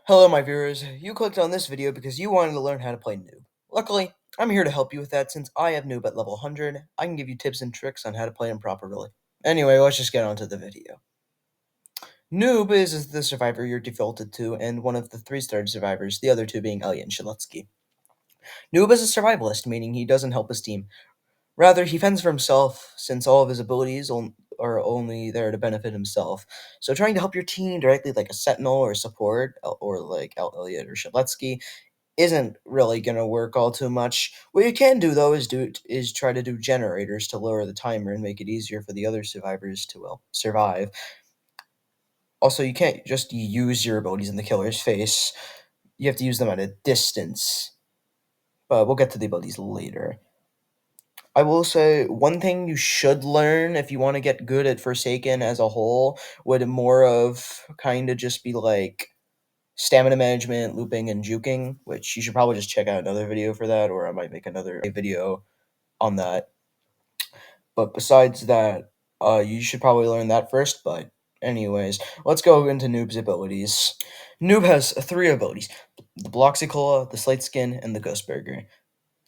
Hello, my viewers. You clicked on this video because you wanted to learn how to play Noob. Luckily, I'm here to help you with that since I have Noob at level 100. I can give you tips and tricks on how to play him properly. Anyway, let's just get on to the video. Noob is the survivor you're defaulted to, and one of the 3-star survivors, the other two being Elliot and Shaletsky. Noob is a survivalist, meaning he doesn't help his team. Rather, he fends for himself, since all of his abilities are only there to benefit himself. So trying to help your team directly, like a Sentinel or support, or like Elliot or Shaletsky, isn't really gonna work all too much. What you can do though is try to do generators to lower the timer and make it easier for the other survivors to survive. Also, you can't just use your abilities in the killer's face. You have to use them at a distance. But we'll get to the abilities later. I will say one thing you should learn if you want to get good at Forsaken as a whole would more of kind of just be like stamina management, looping, and juking, which you should probably just check out another video for that, or I might make another video on that. But besides that, you should probably learn that first, but anyways, let's go into Noob's abilities. Noob has 3 abilities: the Bloxicola, the Slate Skin, and the Ghost Burger.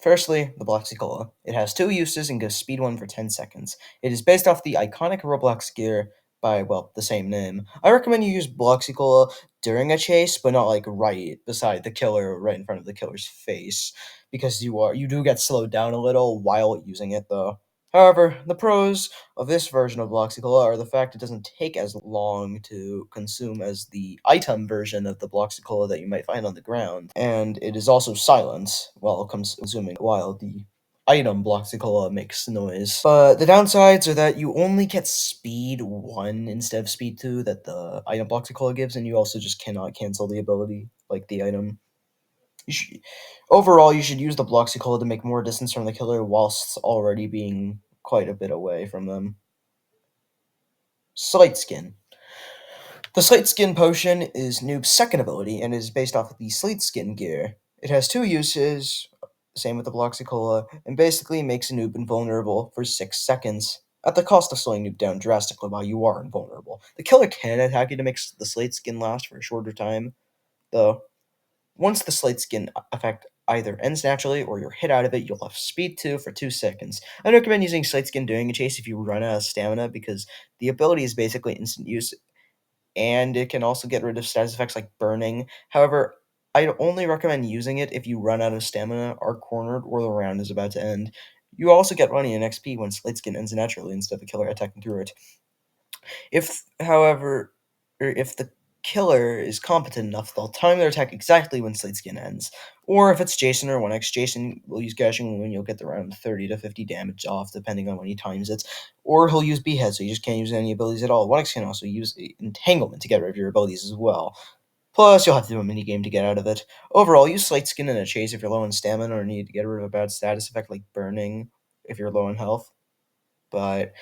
Firstly, the Bloxicola. It has 2 uses and gives speed 1 for 10 seconds. It is based off the iconic Roblox gear by, well, the same name. I recommend you use Bloxicola during a chase, but not like right beside the killer, right in front of the killer's face, because you do get slowed down a little while using it though. However, the pros of this version of Bloxicola are the fact it doesn't take as long to consume as the item version of the Bloxicola that you might find on the ground, and it is also silent while consuming, while the item Bloxicola makes noise. But the downsides are that you only get speed 1 instead of speed 2 that the item Bloxicola gives, and you also just cannot cancel the ability like the item. Overall, you should use the Bloxicola to make more distance from the killer whilst already being quite a bit away from them. Slate Skin. The Slate Skin potion is Noob's second ability and is based off of the Slate Skin gear. It has 2 uses, same with the Bloxicola, and basically makes a Noob invulnerable for 6 seconds, at the cost of slowing Noob down drastically while you are invulnerable. The killer can attack you to make the Slate Skin last for a shorter time, though. Once the Slate Skin effect either ends naturally or you're hit out of it, you'll have speed 2 for 2 seconds. I recommend using Slate Skin during a chase if you run out of stamina, because the ability is basically instant use, and it can also get rid of status effects like burning. However, I only recommend using it if you run out of stamina, are cornered, or the round is about to end. You also get money and XP when Slate Skin ends naturally instead of the killer attacking through it. If the killer is competent enough, they'll time their attack exactly when Slate Skin ends. Or if it's Jason or 1x, Jason will use Gashing when you'll get around 30 to 50 damage off, depending on when he times it. Or he'll use Behead, so you just can't use any abilities at all. 1x can also use Entanglement to get rid of your abilities as well. Plus, you'll have to do a minigame to get out of it. Overall, use Slate Skin in a chase if you're low on stamina or need to get rid of a bad status effect like burning if you're low on health. But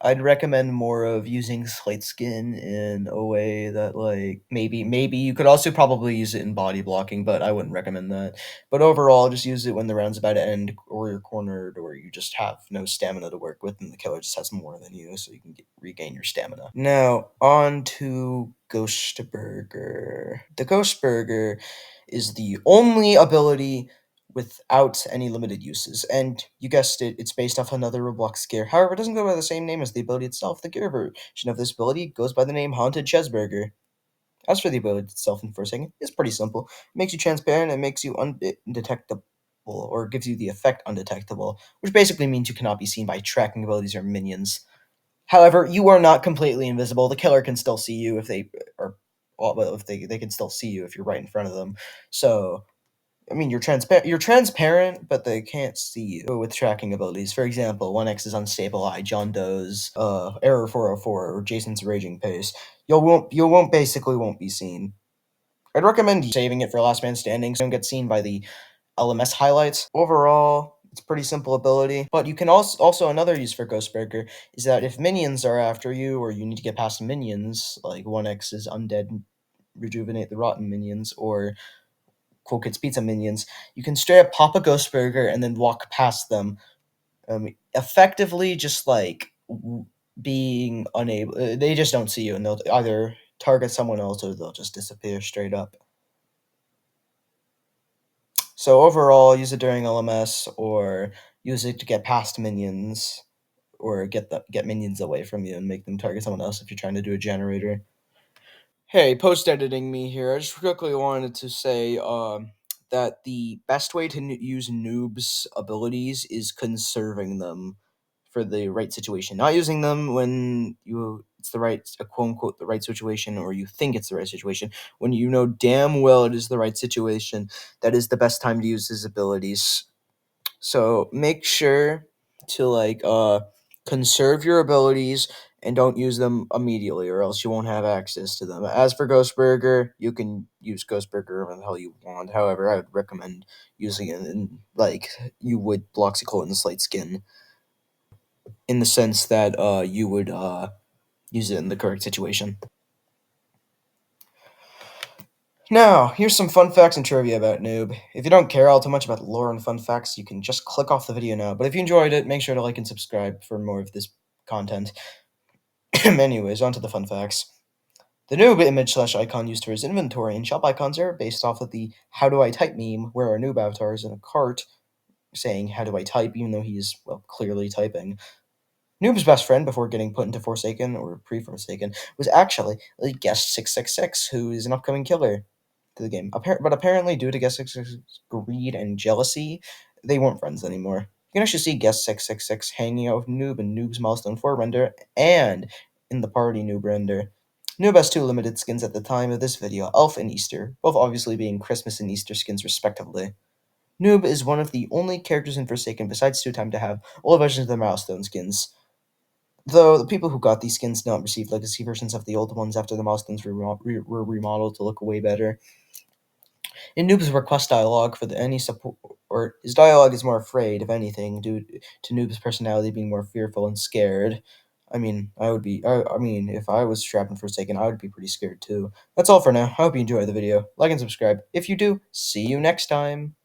I'd recommend more of using Slate Skin in a way that, like, maybe you could also probably use it in body blocking, but I wouldn't recommend that. But overall, just use it when the round's about to end, or you're cornered, or you just have no stamina to work with, and the killer just has more than you, so you can regain your stamina. Now, on to Ghost Burger. The Ghost Burger is the only ability without any limited uses, and you guessed it, it's based off another Roblox gear. However, it doesn't go by the same name as the ability itself. The gear version of this ability goes by the name Haunted Cheeseburger. As for the ability itself in Forsaken, it's pretty simple. It makes you transparent and makes you undetectable, or gives you the effect undetectable, which basically means you cannot be seen by tracking abilities or minions. However, you are not completely invisible. The killer can still see you if they are, well, if they can still see you if you're right in front of them. So I mean, you're transparent, but they can't see you with tracking abilities. For example, 1x is Unstable Eye, John Doe's Error 404, or Jason's Raging Pace. You won't basically won't be seen. I'd recommend saving it for Last Man Standing so you don't get seen by the LMS highlights. Overall, it's a pretty simple ability, but you can also another use for Ghostbreaker is that if minions are after you, or you need to get past minions, like 1x's Undead Rejuvenate the Rotten minions, or Cool Kids Pizza minions, you can straight up pop a Ghost Burger and then walk past them, effectively just like being unable. They just don't see you, and they'll either target someone else or they'll just disappear straight up. So overall, use it during LMS or use it to get past minions or get minions away from you and make them target someone else if you're trying to do a generator. Hey, post editing me here. I just quickly wanted to say that the best way to use Noob's abilities is conserving them for the right situation, not using them when it's the right, a quote unquote, the right situation, or you think it's the right situation. When you know damn well it is the right situation, that is the best time to use his abilities. So make sure to conserve your abilities and don't use them immediately, or else you won't have access to them. As for Ghost Burger, you can use Ghost Burger whenever the hell you want. However, I would recommend using it in like you would Bloxicle in the Slate Skin, in the sense that you would use it in the correct situation. Now, here's some fun facts and trivia about Noob. If you don't care all too much about lore and fun facts, you can just click off the video now. But if you enjoyed it, make sure to like and subscribe for more of this content. Anyways, on to the fun facts. The Noob image slash icon used for his inventory and shop icons are based off of the How Do I Type meme, where our Noob avatar is in a cart saying, How do I type, even though he's, well, clearly typing. Noob's best friend before getting put into Forsaken, or pre-Forsaken, was actually Guest 666, who is an upcoming killer to the game. But apparently, due to Guest 666's greed and jealousy, they weren't friends anymore. You can actually see Guest 666 hanging out with Noob in Noob's Milestone 4 render and in the Party Noob render. Noob has two limited skins at the time of this video, Elf and Easter, both obviously being Christmas and Easter skins respectively. Noob is one of the only characters in Forsaken besides Two Time to have all versions of the Milestone skins. Though the people who got these skins did not receive legacy versions of the old ones after the milestones were remodeled to look way better. In Noob's request dialogue for any support, or his dialogue is more afraid, if anything, due to Noob's personality being more fearful and scared. I mean, if I was trapped in Forsaken, I would be pretty scared too. That's all for now. I hope you enjoyed the video. Like and subscribe. If you do, see you next time.